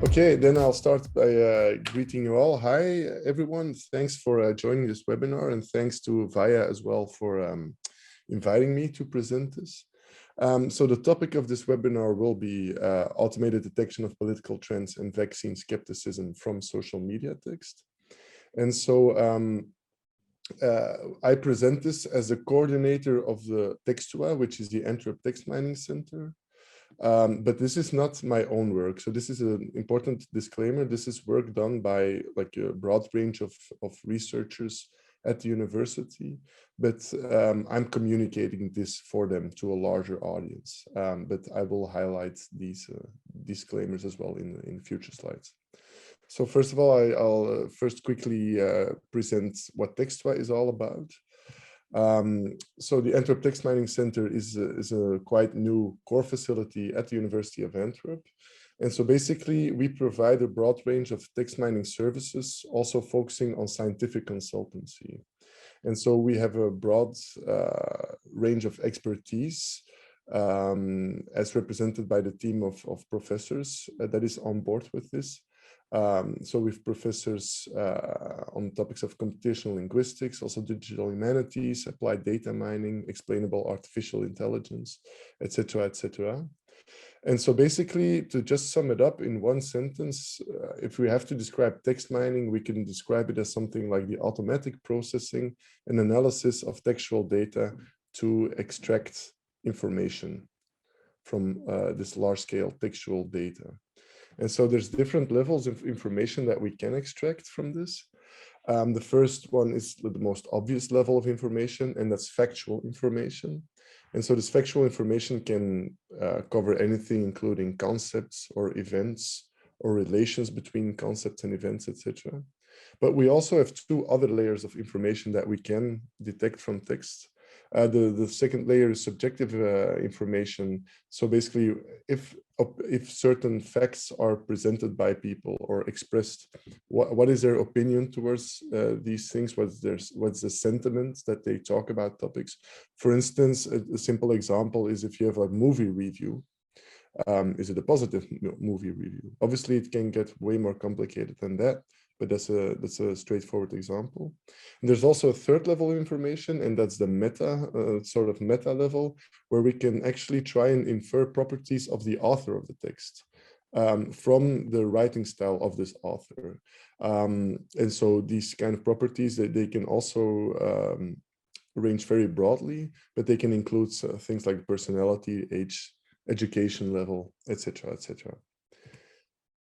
Okay, then I'll start by greeting you all. Hi, everyone. Thanks for joining this webinar, and thanks to VAIA as well for inviting me to present this. So the topic of this webinar will be automated detection of political trends and vaccine skepticism from social media text. And so I present this as the coordinator of the TEXTUA, which is the Antwerp Text Mining Centre. But this is not my own work. So this is an important disclaimer. This is work done by like a broad range of researchers at the university, but I'm communicating this for them to a larger audience. But I will highlight these disclaimers as well in future slides. So first of all, I'll first quickly present what TEXTUA is all about. So the Antwerp Text Mining Centre is a quite new core facility at the University of Antwerp. And so basically we provide a broad range of text mining services, also focusing on scientific consultancy. And so we have a broad range of expertise as represented by the team of professors that is on board with this. So with professors on topics of computational linguistics, also digital humanities, applied data mining, explainable artificial intelligence, etc., etc. And so basically, to just sum it up in one sentence, if we have to describe text mining, we can describe it as something like the automatic processing and analysis of textual data to extract information from this large-scale textual data. And so there's different levels of information that we can extract from this. The first one is the most obvious level of information, and that's factual information. And so this factual information can cover anything, including concepts or events or relations between concepts and events, etc. But we also have two other layers of information that we can detect from text. The second layer is subjective information. So basically, if certain facts are presented by people or expressed, what is their opinion towards these things? What's the sentiment that they talk about topics? For instance, a simple example is if you have a movie review. Is it a positive movie review? Obviously, it can get way more complicated than that, but that's a straightforward example. And there's also a third level of information, and that's the sort of meta level, where we can actually try and infer properties of the author of the text from the writing style of this author. And so these kind of properties, they can also range very broadly, but they can include things like personality, age, education level, etc., etc.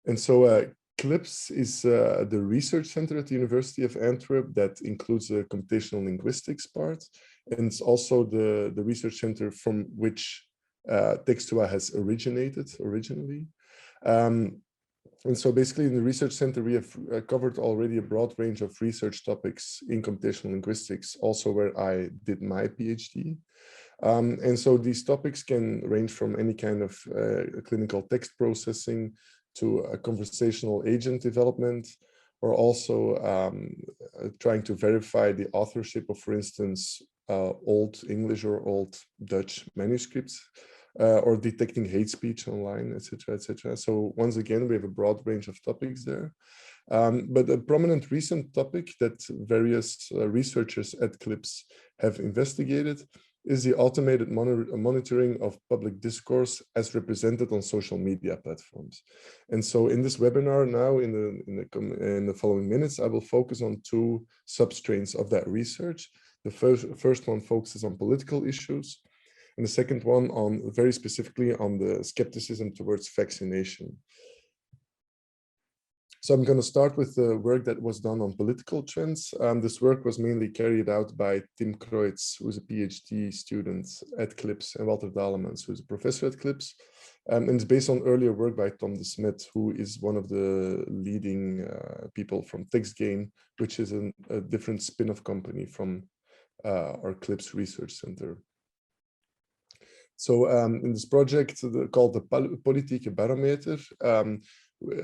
And so CLIPS is the research center at the University of Antwerp that includes the computational linguistics part, and it's also the research center from which TEXTUA has originated originally. And so basically in the research center, we have covered already a broad range of research topics in computational linguistics, also where I did my PhD. And so these topics can range from any kind of clinical text processing to a conversational agent development, or also trying to verify the authorship of, for instance, Old English or Old Dutch manuscripts, or detecting hate speech online, etc., etc. So once again, we have a broad range of topics there. But a prominent recent topic that various researchers at CLIPS have investigated is the automated monitoring of public discourse as represented on social media platforms. And so in this webinar now, in the following minutes, I will focus on two substrains of that research. The first one focuses on political issues, and the second one on very specifically on the skepticism towards vaccination. So I'm going to start with the work that was done on political trends. This work was mainly carried out by Tim Kreutz, who's a PhD student at CLIPS, and Walter Dalemans, who's a professor at CLIPS. And it's based on earlier work by Tom de Smet, who is one of the leading people from TextGain, which is a different spin-off company from our CLIPS Research Center. So in this project called the Politieke Barometer,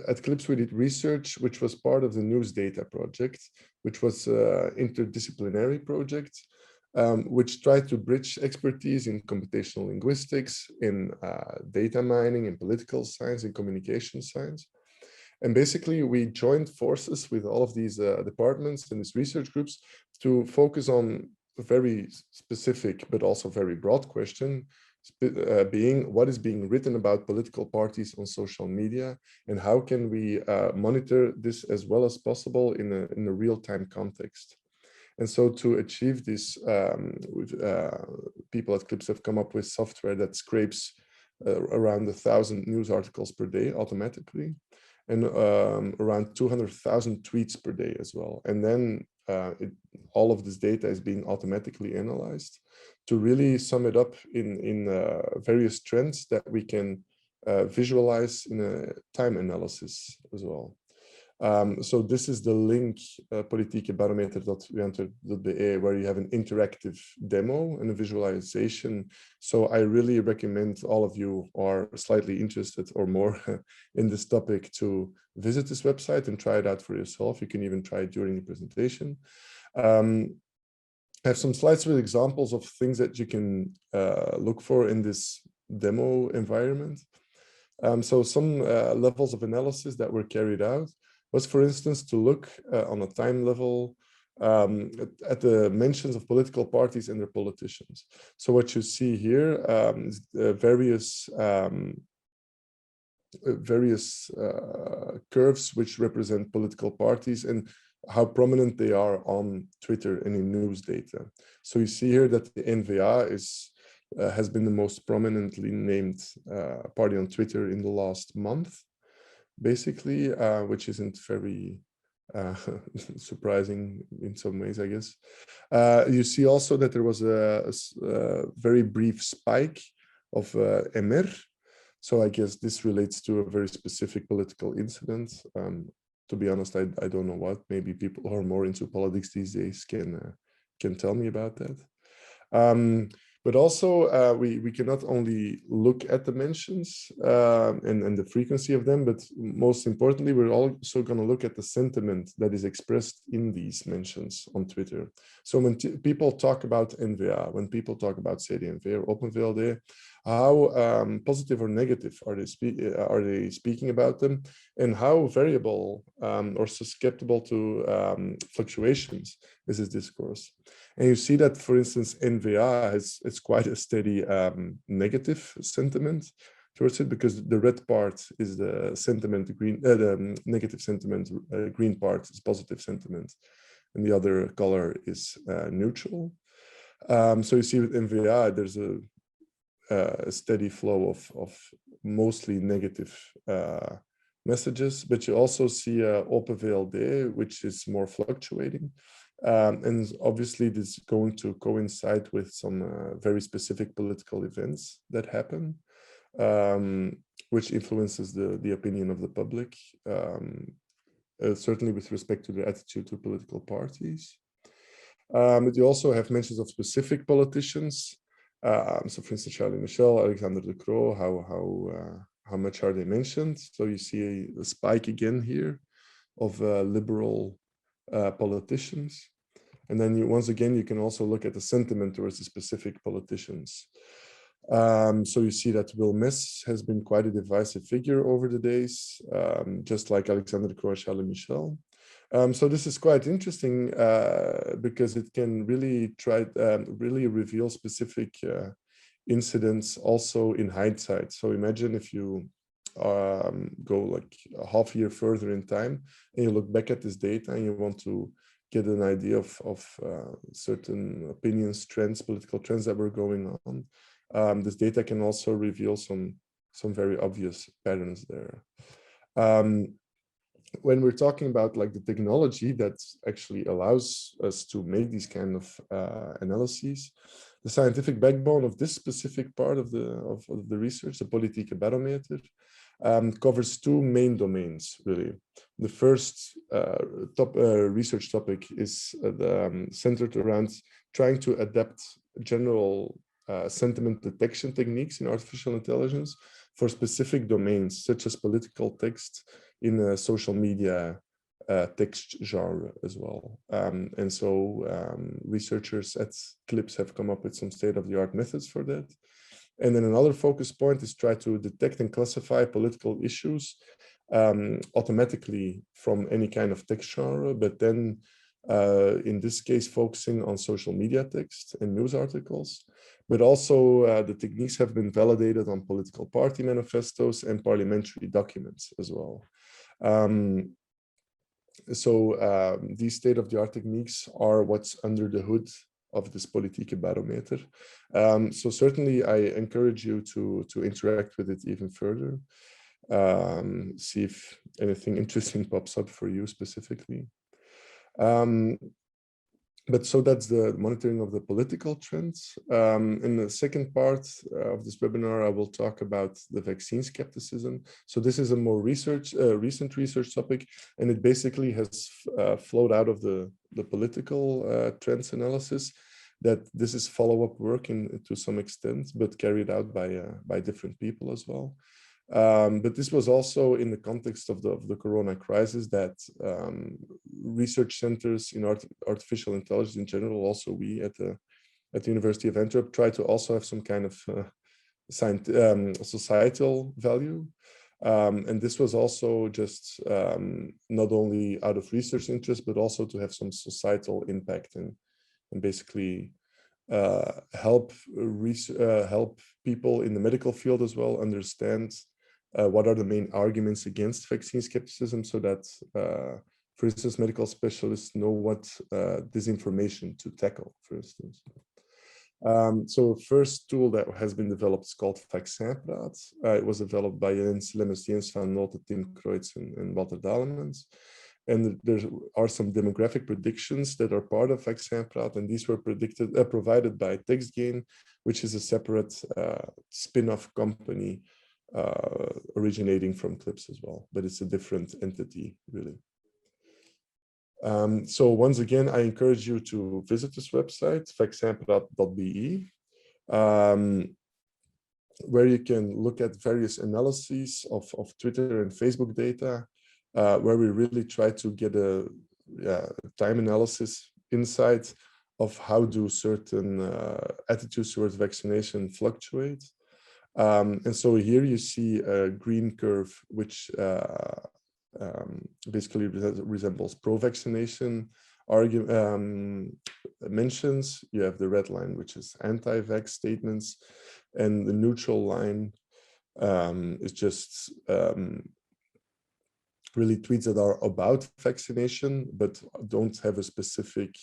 at CLIPS we did research which was part of the News Data project, which was an interdisciplinary project, which tried to bridge expertise in computational linguistics, in data mining, in political science, in communication science. And basically, we joined forces with all of these departments and these research groups to focus on a very specific, but also very broad question, being what is being written about political parties on social media, and how can we monitor this as well as possible in a real-time context. And so to achieve this, people at CLIPS have come up with software that scrapes around 1,000 news articles per day automatically, and around 200,000 tweets per day as well. And then all of this data is being automatically analyzed to really sum it up in various trends that we can visualize in a time analysis as well. So this is the link, politiekebarometer.antwerp.be, where you have an interactive demo and a visualization. So I really recommend all of you who are slightly interested or more in this topic to visit this website and try it out for yourself. You can even try it during the presentation. I have some slides with examples of things that you can look for in this demo environment. So some levels of analysis that were carried out was, for instance, to look on a time level at the mentions of political parties and their politicians. So what you see here is various curves which represent political parties and how prominent they are on Twitter and in news data. So you see here that the N-VA has been the most prominently named party on Twitter in the last month, basically, which isn't very surprising in some ways, I guess. You see also that there was a very brief spike of MR. So I guess this relates to a very specific political incident. To be honest, I don't know what. Maybe people who are more into politics these days can tell me about that. But also, we can not only look at the mentions and the frequency of them, but most importantly, we're also going to look at the sentiment that is expressed in these mentions on Twitter. So when people talk about N-VA, when people talk about CD-N-VA or Open VLD, how positive or negative are they speaking about them, and how variable or susceptible to fluctuations is this discourse. And you see that, for instance, N-VA it's quite a steady negative sentiment towards it, because the red part is the sentiment, the negative sentiment, green part is positive sentiment, and the other color is neutral. So you see with N-VA, there's a steady flow of mostly negative messages, but you also see Open VLD, which is more fluctuating. And obviously this is going to coincide with some very specific political events that happen, which influences the opinion of the public, certainly with respect to their attitude to political parties. But you also have mentions of specific politicians. So for instance, Charlie Michel, Alexander De Croo, how much are they mentioned? So you see a spike again here of liberal politicians. And then once again, you can also look at the sentiment towards the specific politicians. So you see that Will Mess has been quite a divisive figure over the days, just like Alexander De Croo and Charlie Michel. So this is quite interesting because it can really really reveal specific incidents also in hindsight. So imagine if you go like a half year further in time and you look back at this data and you want to get an idea of certain opinions, trends, political trends that were going on. This data can also reveal some very obvious patterns there. When we're talking about like the technology that actually allows us to make these kind of analyses, the scientific backbone of this specific part of the research, the politiekebarometer, covers two main domains, really. The first research topic is centered around trying to adapt general sentiment detection techniques in artificial intelligence for specific domains, such as political text in a social media text genre as well. And so researchers at CLIPS have come up with some state-of-the-art methods for that. And then another focus point is try to detect and classify political issues automatically from any kind of text genre, but then in this case, focusing on social media text and news articles. But also the techniques have been validated on political party manifestos and parliamentary documents as well. These state-of-the-art techniques are what's under the hood of this Politieke Barometer. So certainly I encourage you to interact with it even further. See if anything interesting pops up for you specifically. But so that's the monitoring of the political trends. In the second part of this webinar, I will talk about the vaccine skepticism. So this is a more recent research topic, and it basically has flowed out of the political trends analysis. That this is follow-up work to some extent, but carried out by different people as well. But this was also in the context of the corona crisis that research centers in artificial intelligence in general, also we at the University of Antwerp, try to also have some kind of societal value. And this was also just not only out of research interest, but also to have some societal impact and basically help people in the medical field as well understand what are the main arguments against vaccine skepticism, so that, for instance, medical specialists know what disinformation to tackle, for instance. So first tool that has been developed is called Flexsample. It was developed by Jens Lemmers, Jens van Nolte, Tim Kreutz, and Walter Dalemans. And there are some demographic predictions that are part of Flexsample, and these were provided by TextGain, which is a separate spin-off company originating from Clips as well, but it's a different entity, really. So once again, I encourage you to visit this website, flexsample.be, where you can look at various analyses of Twitter and Facebook data, where we really try to get a time analysis insight of how do certain attitudes towards vaccination fluctuate. And so here you see a green curve, which basically resembles pro-vaccination mentions. You have the red line, which is anti-vax statements, and the neutral line is just really tweets that are about vaccination, but don't have a specific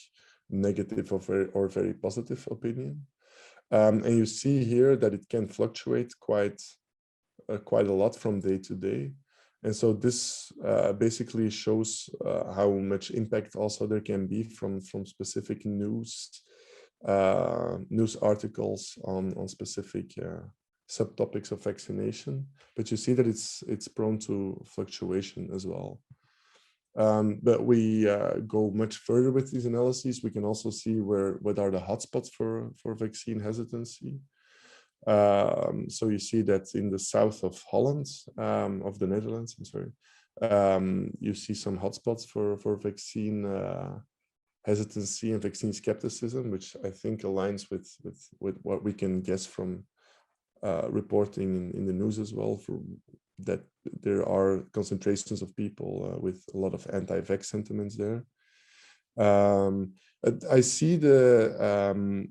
negative or very positive opinion. And you see here that it can fluctuate quite a lot from day to day. And so this basically shows how much impact also there can be from specific news articles on specific subtopics of vaccination. But you see that it's prone to fluctuation as well. But we go much further with these analyses. We can also see what are the hotspots for vaccine hesitancy. So you see that in the south of Holland, of the Netherlands, I'm sorry, you see some hotspots for vaccine hesitancy and vaccine skepticism, which I think aligns with what we can guess from reporting in the news as well, that there are concentrations of people with a lot of anti-vax sentiments there. I see the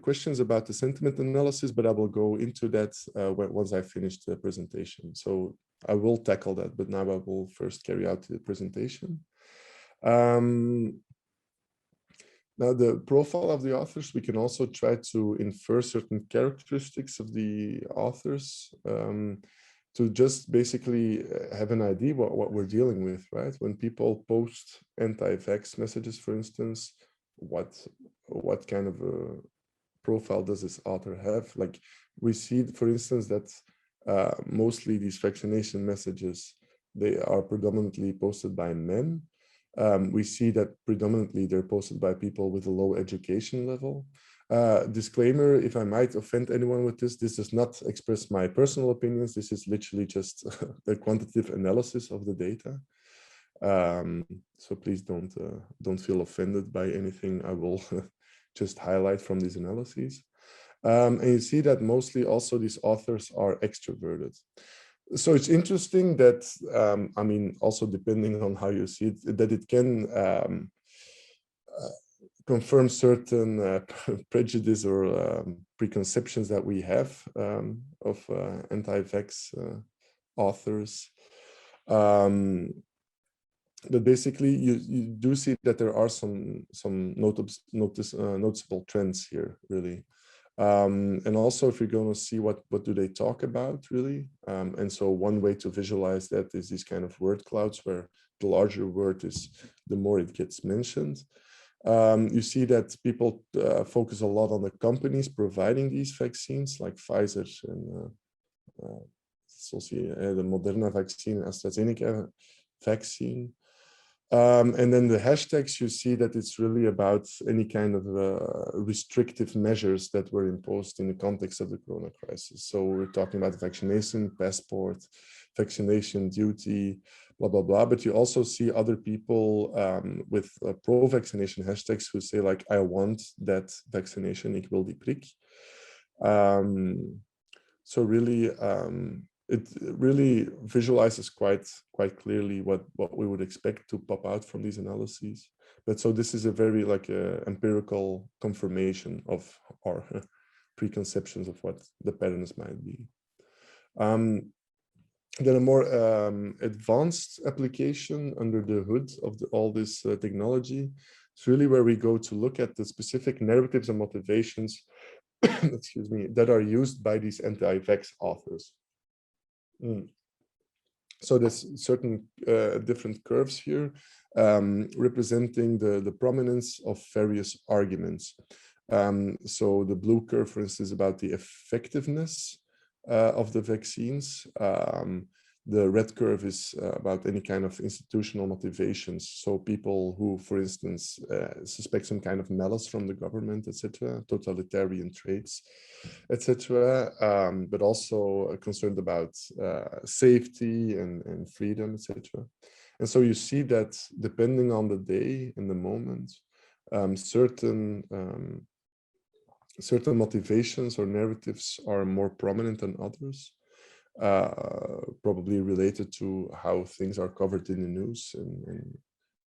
questions about the sentiment analysis, but I will go into that once I finish the presentation. So I will tackle that, but now I will first carry out the presentation. Now, the profile of the authors, we can also try to infer certain characteristics of the authors to just basically have an idea what we're dealing with, right? When people post anti-vax messages, for instance, what kind of a profile does this author have? Like we see, for instance, that mostly these vaccination messages, they are predominantly posted by men. We see that predominantly they're posted by people with a low education level. Disclaimer, if I might offend anyone with this does not express my personal opinions. This is literally just a quantitative analysis of the data. So please don't feel offended by anything I will just highlight from these analyses. And you see that mostly also these authors are extroverted. So it's interesting that, I mean, also depending on how you see it, that it can confirm certain prejudice or preconceptions that we have of anti-vax authors. But basically, you do see that there are some noticeable trends here, really. And also, if you're going to see what do they talk about, really. And so one way to visualize that is these kind of word clouds, where the larger word is, the more it gets mentioned. You see that people focus a lot on the companies providing these vaccines, like Pfizer and the Moderna vaccine, AstraZeneca vaccine. And then the hashtags, you see that it's really about any kind of restrictive measures that were imposed in the context of the corona crisis. So we're talking about vaccination passport, vaccination duty, blah, blah, blah. But you also see other people with pro-vaccination hashtags who say, like, I want that vaccination, ik wil die prik. So really, it really visualizes quite clearly what we would expect to pop out from these analyses. But so this is a very empirical confirmation of our preconceptions of what the patterns might be. Then a more advanced application under the hood of all this technology. It's really where we go to look at the specific narratives and motivations, excuse me, that are used by these anti-vax authors. So there's certain different curves here representing the prominence of various arguments. So the blue curve, for instance, is about the effectiveness of the vaccines. The red curve is about any kind of institutional motivations. So people who, for instance, suspect some kind of malice from the government, etc., totalitarian traits, etc., but also concerned about safety and freedom, etc. And so you see that depending on the day and the moment, certain motivations or narratives are more prominent than others. Probably related to how things are covered in the news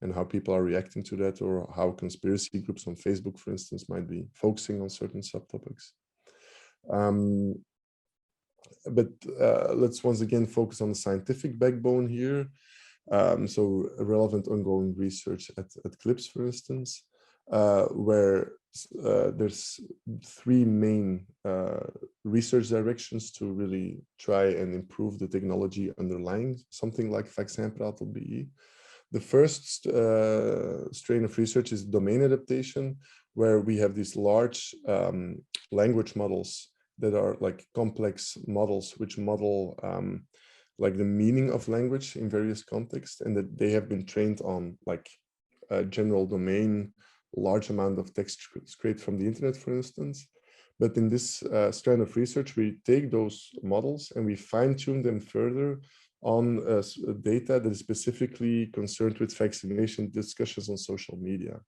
and how people are reacting to that, or how conspiracy groups on Facebook, for instance, might be focusing on certain subtopics. But let's once again focus on the scientific backbone here. So relevant ongoing research at CLIPS, for instance, where there's three main research directions to really try and improve the technology underlying something like Vaxhandshots. The first strain of research is domain adaptation, where we have these large language models that are like complex models, which model like the meaning of language in various contexts, and that they have been trained on like a general domain, large amount of text scraped from the internet, for instance. But in this strand of research, we take those models and we fine-tune them further on data that is specifically concerned with vaccination discussions on social media.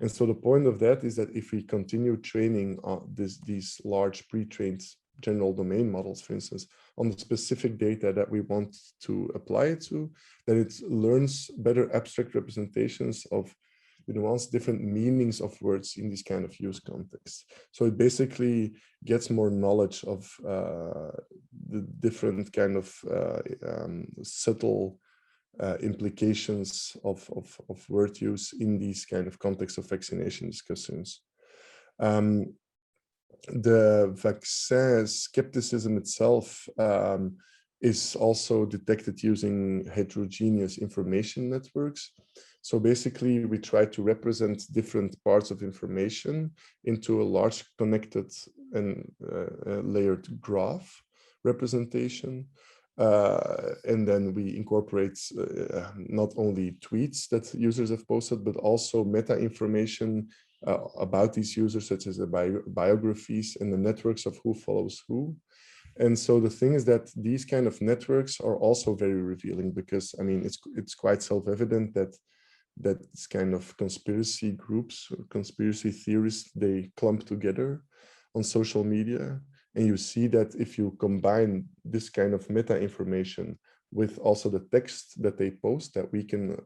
And so the point of that is that if we continue training these large pre-trained general domain models, for instance, on the specific data that we want to apply it to, then it learns better abstract representations of different meanings of words in this kind of use context. So it basically gets more knowledge of the different kind of subtle implications of word use in these kind of contexts of vaccination discussions. The vaccine skepticism itself is also detected using heterogeneous information networks. So basically, we try to represent different parts of information into a large connected and layered graph representation. And then we incorporate not only tweets that users have posted, but also meta information about these users, such as the biographies and the networks of who follows who. And so the thing is that these kind of networks are also very revealing, because I mean, it's quite self-evident that this kind of conspiracy groups, conspiracy theorists, they clump together. on social media. And you see that if you combine this kind of meta information with also the text that they post, that we can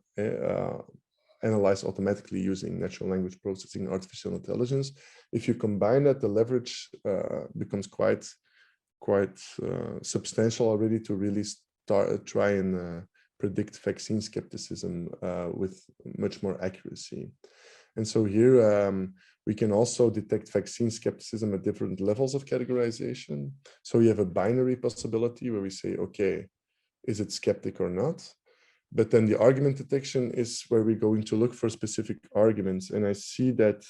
analyze automatically using natural language processing, artificial intelligence. If you combine that, the leverage becomes quite substantial already to really try and predict vaccine skepticism with much more accuracy. And so here we can also detect vaccine skepticism at different levels of categorization. So you have a binary possibility where we say, okay, is it skeptic or not? But then the argument detection is where we're going to look for specific arguments. And I see that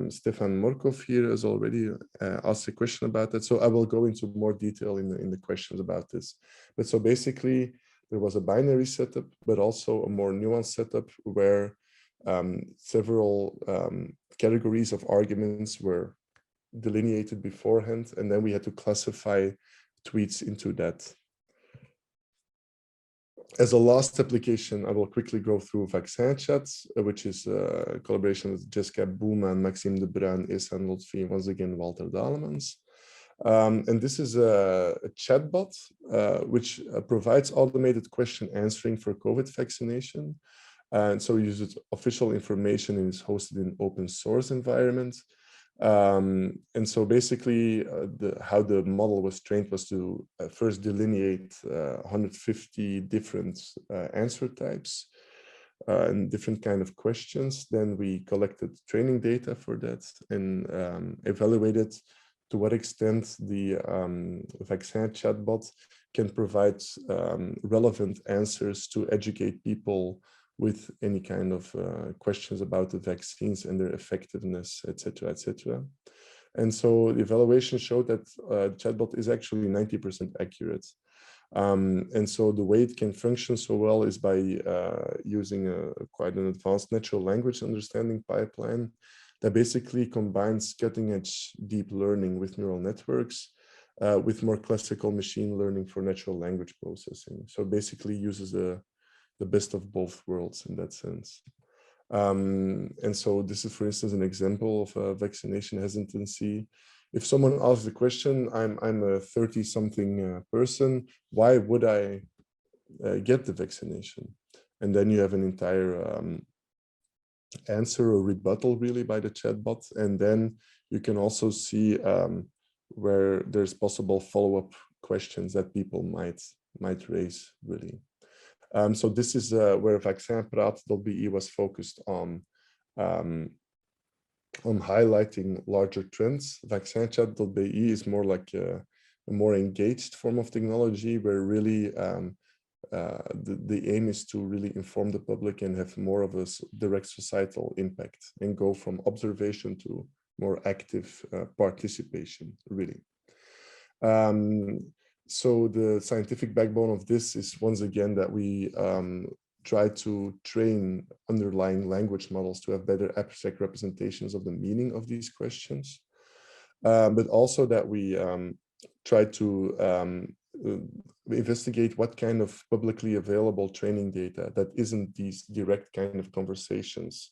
Stefan Morkov here has already asked a question about that. So I will go into more detail in the questions about this. But so basically, there was a binary setup, but also a more nuanced setup where several categories of arguments were delineated beforehand. And then we had to classify tweets into that. As a last application, I will quickly go through Vax Handshots, which is a collaboration with Jessica Bouma, Maxime de Bruin, Ehsan Lotfi, and once again, Walter Dalemans. And this is a chatbot, which provides automated question answering for COVID vaccination. And so it uses official information and is hosted in open source environment. And so basically how the model was trained was to first delineate 150 different answer types and different kind of questions. Then we collected training data for that and evaluated to what extent the vaccine chatbot can provide relevant answers to educate people with any kind of questions about the vaccines and their effectiveness, et cetera, et cetera. And so the evaluation showed that chatbot is actually 90% accurate. And so the way it can function so well is by using quite an advanced natural language understanding pipeline that basically combines cutting-edge deep learning with neural networks with more classical machine learning for natural language processing. So basically uses the best of both worlds in that sense. And so this is, for instance, an example of vaccination hesitancy. If someone asks the question, I'm a 30-something person, why would I get the vaccination? And then you have an entire answer or rebuttal really by the chatbot. And then you can also see where there's possible follow-up questions that people might raise really. So this is where Vaccinpraat.be was focused on highlighting larger trends. Vaccinchat.be is more like a more engaged form of technology where really the aim is to really inform the public and have more of a direct societal impact and go from observation to more active participation, really. So the scientific backbone of this is once again that we try to train underlying language models to have better abstract representations of the meaning of these questions, but also that we try to investigate what kind of publicly available training data that isn't these direct kind of conversations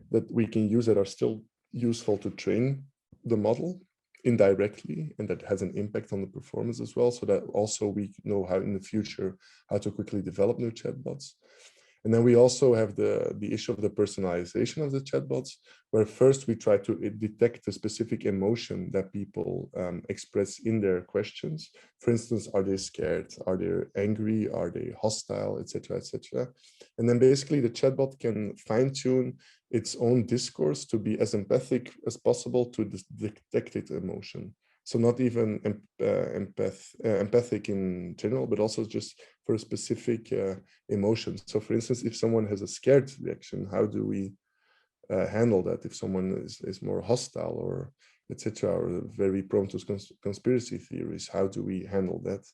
that we can use that are still useful to train the model indirectly, and that has an impact on the performance as well, so that also we know how in the future how to quickly develop new chatbots. And then we also have the issue of the personalization of the chatbots, where first we try to detect the specific emotion that people express in their questions. For instance, are they scared? Are they angry? Are they hostile, etc., etc. And then basically the chatbot can fine-tune its own discourse to be as empathic as possible to this detected emotion. So not even empathic in general, but also just for a specific emotion. So for instance, if someone has a scared reaction, how do we handle that? If someone is more hostile or etc., or very prone to conspiracy theories, how do we handle that?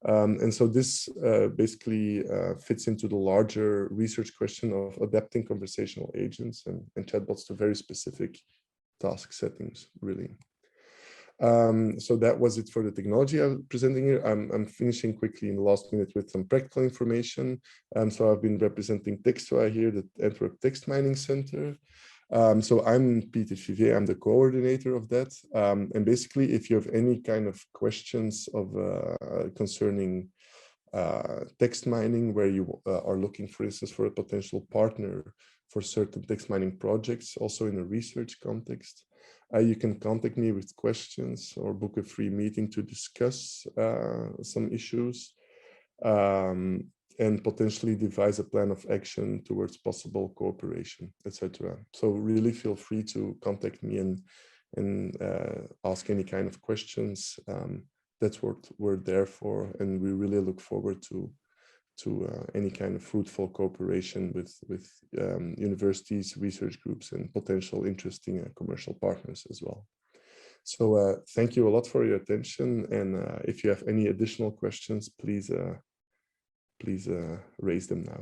And so this basically fits into the larger research question of adapting conversational agents and chatbots to very specific task settings, really. So that was it for the technology I'm presenting here. I'm finishing quickly in the last minute with some practical information. So I've been representing TEXTUA here, the Antwerp Text Mining Centre. So I'm Pieter Fivez, I'm the coordinator of that. And basically, if you have any kind of questions of concerning text mining, where you are looking, for instance, for a potential partner for certain text mining projects, also in a research context, you can contact me with questions or book a free meeting to discuss some issues. And potentially devise a plan of action towards possible cooperation, etc. So really feel free to contact me and ask any kind of questions. That's what we're there for, and we really look forward to any kind of fruitful cooperation with universities, research groups, and potential interesting commercial partners as well. So thank you a lot for your attention, and if you have any additional questions, please raise them now.